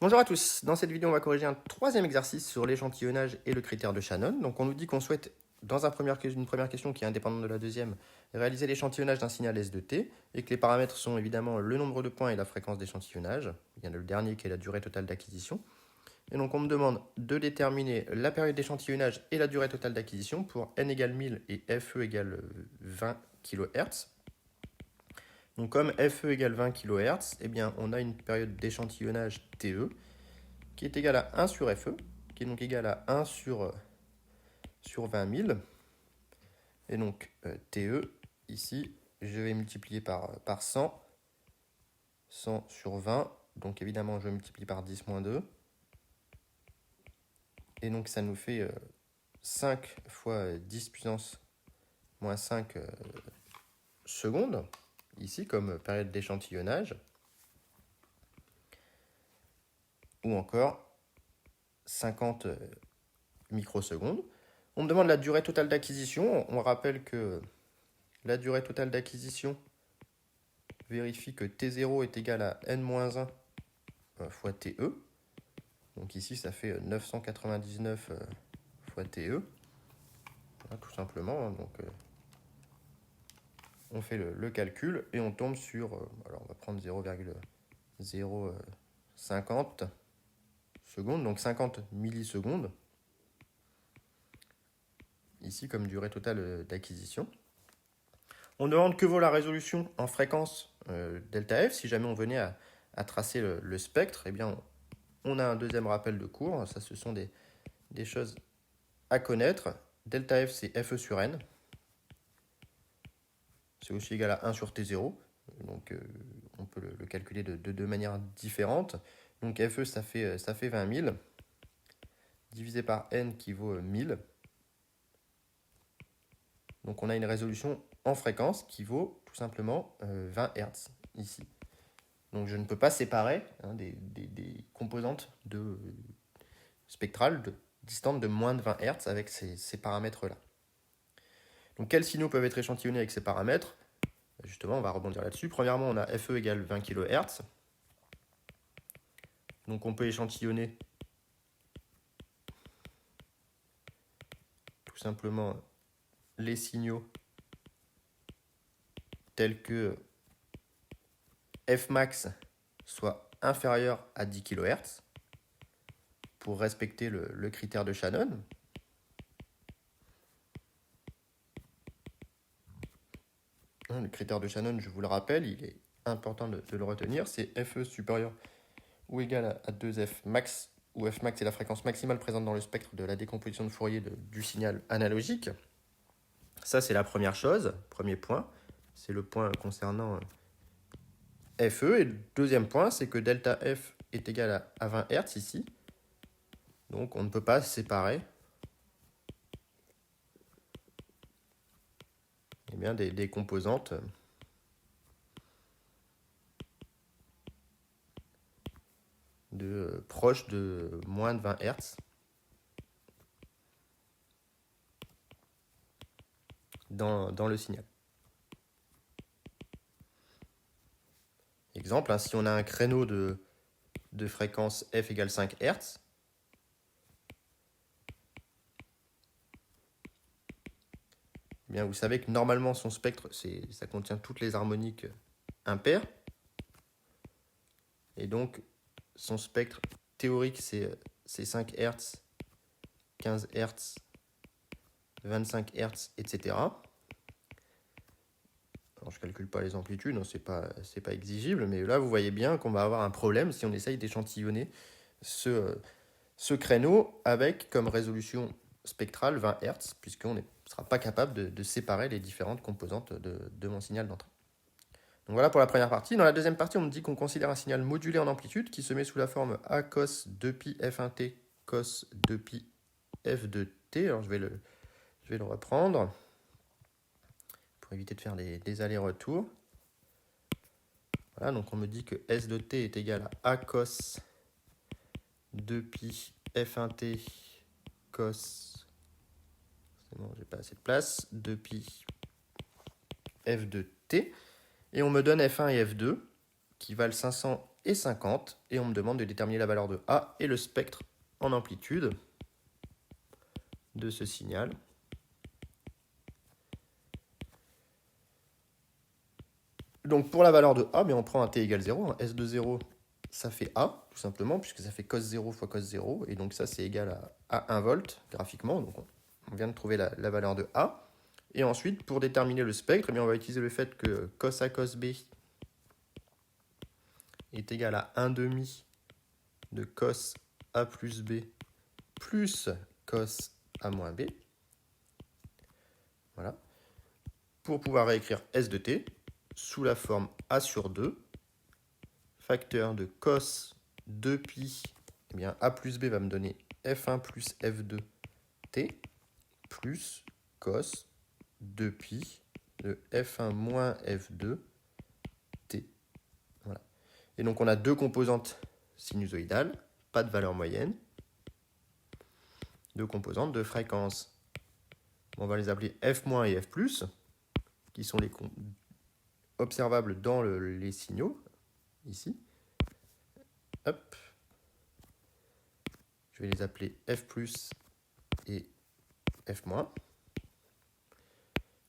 Bonjour à tous, dans cette vidéo on va corriger un troisième exercice sur l'échantillonnage et le critère de Shannon. Donc on nous dit qu'on souhaite, dans une première question qui est indépendante de la deuxième, réaliser l'échantillonnage d'un signal S de t, et que les paramètres sont évidemment le nombre de points et la fréquence d'échantillonnage. Il y en a le dernier qui est la durée totale d'acquisition. Et donc on me demande de déterminer la période d'échantillonnage et la durée totale d'acquisition pour n égale 1000 et FE égale 20 kHz. Donc comme FE égale 20 kHz, eh bien, on a une période d'échantillonnage TE qui est égale à 1 sur FE, qui est donc égal à 1 sur 20 000. Et donc TE, ici, je vais multiplier par 100, 100 sur 20, donc évidemment je multiplie par 10 moins 2. Et donc ça nous fait 5 fois 10 puissance moins 5 secondes, ici comme période d'échantillonnage. Ou encore 50 microsecondes. On me demande la durée totale d'acquisition. On rappelle que la durée totale d'acquisition vérifie que T0 est égal à N-1 fois TE. Donc ici, ça fait 999 fois TE. Voilà, tout simplement. Donc, on fait le calcul et on tombe sur... alors, on va prendre 0,050 secondes, donc 50 millisecondes. Ici, comme durée totale d'acquisition. On demande que vaut la résolution en fréquence delta F. Si jamais on venait à tracer le spectre, eh bien, on a un deuxième rappel de cours. Ça, ce sont des choses à connaître. Delta F, c'est FE sur N. C'est aussi égal à 1 sur T0. Donc, on peut le calculer de deux manières différentes. Donc, FE, ça fait 20 000. Divisé par N qui vaut 1000. Donc, on a une résolution en fréquence qui vaut tout simplement 20 Hz ici. Donc je ne peux pas séparer des composantes spectrales distantes de moins de 20 Hz avec ces paramètres-là. Donc quels signaux peuvent être échantillonnés avec ces paramètres? Justement, on va rebondir là-dessus. Premièrement, on a FE égale 20 kHz. Donc on peut échantillonner tout simplement les signaux tels que Fmax soit inférieur à 10 kHz pour respecter le critère de Shannon. Le critère de Shannon, je vous le rappelle, il est important de le retenir, c'est FE supérieur ou égal à 2F max, où F max est la fréquence maximale présente dans le spectre de la décomposition de Fourier du signal analogique. Ça, c'est la première chose, premier point. C'est le point concernant FE. Et le deuxième point, c'est que delta F est égal à 20 Hz ici. Donc, on ne peut pas séparer des composantes proches de moins de 20 Hz dans le signal. Exemple, si on a un créneau de fréquence f égale 5 Hz, eh bien, vous savez que normalement son spectre, ça contient toutes les harmoniques impaires. Et donc, son spectre théorique, c'est 5 Hz, 15 Hz, 25 Hz, etc. Alors, je ne calcule pas les amplitudes, ce n'est pas exigible, mais là, vous voyez bien qu'on va avoir un problème si on essaye d'échantillonner ce créneau avec comme résolution spectrale 20 Hz, puisqu'on ne sera pas capable de séparer les différentes composantes de mon signal d'entrée. Donc voilà pour la première partie. Dans la deuxième partie, on me dit qu'on considère un signal modulé en amplitude qui se met sous la forme A cos 2pi f1t cos 2pi f de t. Alors je vais le reprendre pour éviter de faire des allers-retours. Voilà, donc on me dit que S de t est égal à A cos 2pi f1t cos... C'est bon, j'ai pas assez de place. 2pi f de t. Et on me donne f1 et f2 qui valent 500 et 50. Et on me demande de déterminer la valeur de A et le spectre en amplitude de ce signal. Donc pour la valeur de A, mais on prend un t égale 0. S de 0, ça fait A, tout simplement, puisque ça fait cos 0 fois cos 0. Et donc ça, c'est égal à 1 volt graphiquement. Donc on vient de trouver la valeur de A. Et ensuite, pour déterminer le spectre, eh bien, on va utiliser le fait que cos A cos B est égal à 1 demi de cos A plus B plus cos A moins B. Voilà. Pour pouvoir réécrire S de t sous la forme A sur 2, facteur de cos 2pi, eh bien A plus B va me donner F1 plus F2t plus cos 2pi de F1 moins F2t. Voilà. Et donc on a deux composantes sinusoïdales, pas de valeur moyenne, deux composantes de fréquence. On va les appeler F- et F+, qui sont les observables dans les signaux, ici. Hop. Je vais les appeler F+ et F-.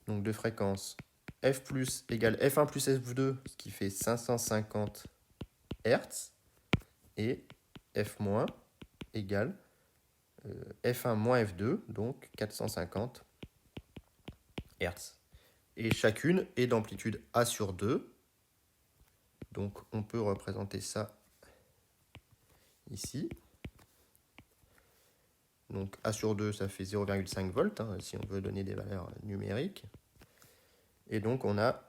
Donc de fréquence F+ égale F1 plus F2, ce qui fait 550 Hz, et F- égale F1 moins F2, donc 450 Hz. Et chacune est d'amplitude A sur 2. Donc on peut représenter ça ici. Donc A sur 2, ça fait 0,5 volts, hein, si on veut donner des valeurs numériques. Et donc on a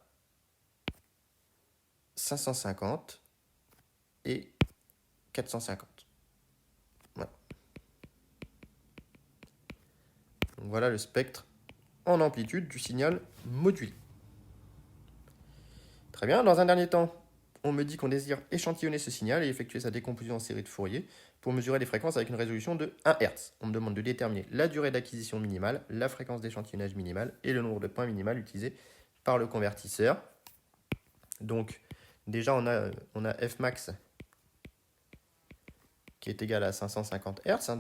550 et 450. Voilà. Donc voilà le spectre en amplitude du signal modulé. Très bien, dans un dernier temps, on me dit qu'on désire échantillonner ce signal et effectuer sa décomposition en série de Fourier pour mesurer les fréquences avec une résolution de 1 Hz. On me demande de déterminer la durée d'acquisition minimale, la fréquence d'échantillonnage minimale et le nombre de points minimal utilisés par le convertisseur. Donc déjà on a Fmax qui est égal à 550 Hz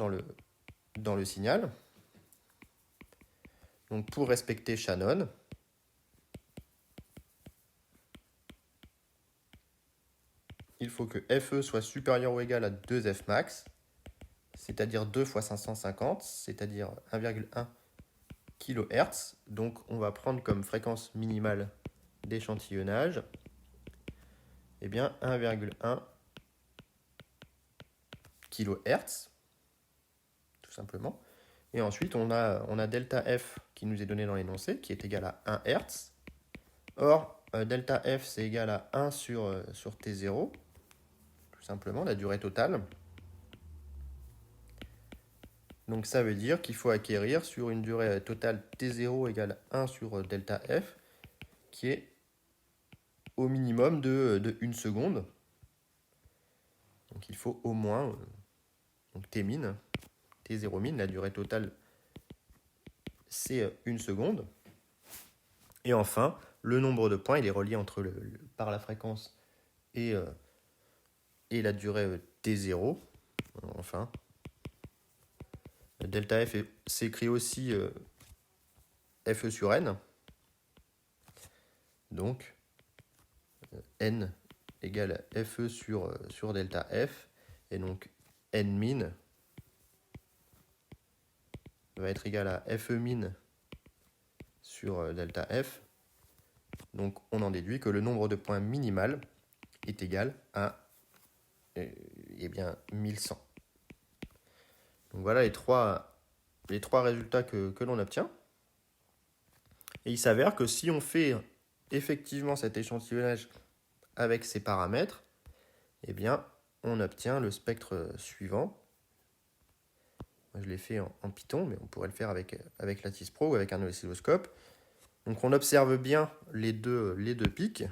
dans le signal. Donc pour respecter Shannon, il faut que Fe soit supérieur ou égal à 2 Fmax, c'est-à-dire 2 fois 550, c'est-à-dire 1,1 kHz. Donc on va prendre comme fréquence minimale d'échantillonnage eh bien 1,1 kHz, tout simplement. Et ensuite, on a delta F qui nous est donné dans l'énoncé, qui est égal à 1 Hz. Or, delta F, c'est égal à 1 sur T0, tout simplement, la durée totale. Donc ça veut dire qu'il faut acquérir sur une durée totale T0 égale 1 sur delta F, qui est au minimum de 1 seconde. Donc il faut au moins donc T min, T0 min, la durée totale c'est 1 seconde. Et enfin, le nombre de points, il est relié par la fréquence et la durée T0. Enfin, delta F s'écrit aussi Fe sur N. Donc, N égale Fe sur delta F. Et donc, N min va être égal à Fe min sur delta F. Donc, on en déduit que le nombre de points minimal est égal à 1100. Donc voilà les trois résultats que l'on obtient. Et il s'avère que si on fait effectivement cet échantillonnage avec ces paramètres, eh bien, on obtient le spectre suivant. Moi, je l'ai fait en Python, mais on pourrait le faire avec Lattice Pro ou avec un oscilloscope. Donc on observe bien les deux pics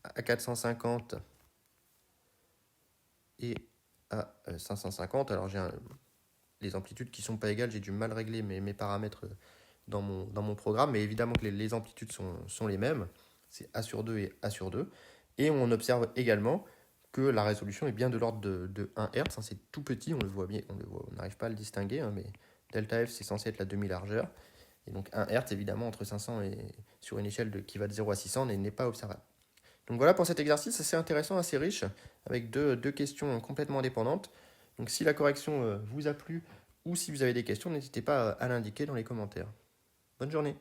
à 450 et à 550. Alors j'ai les amplitudes qui ne sont pas égales, j'ai du mal régler mes paramètres dans mon programme, mais évidemment que les amplitudes sont les mêmes, c'est A sur 2 et A sur 2. Et on observe également que la résolution est bien de l'ordre de 1 Hz. C'est tout petit, on le voit bien, on n'arrive pas à le distinguer, hein, mais delta F, c'est censé être la demi-largeur. Et donc 1 Hz, évidemment, entre 500 et sur une échelle qui va de 0 à 600, n'est pas observable. Donc voilà pour cet exercice assez intéressant, assez riche, avec deux questions complètement indépendantes. Donc si la correction vous a plu ou si vous avez des questions, n'hésitez pas à l'indiquer dans les commentaires. Bonne journée.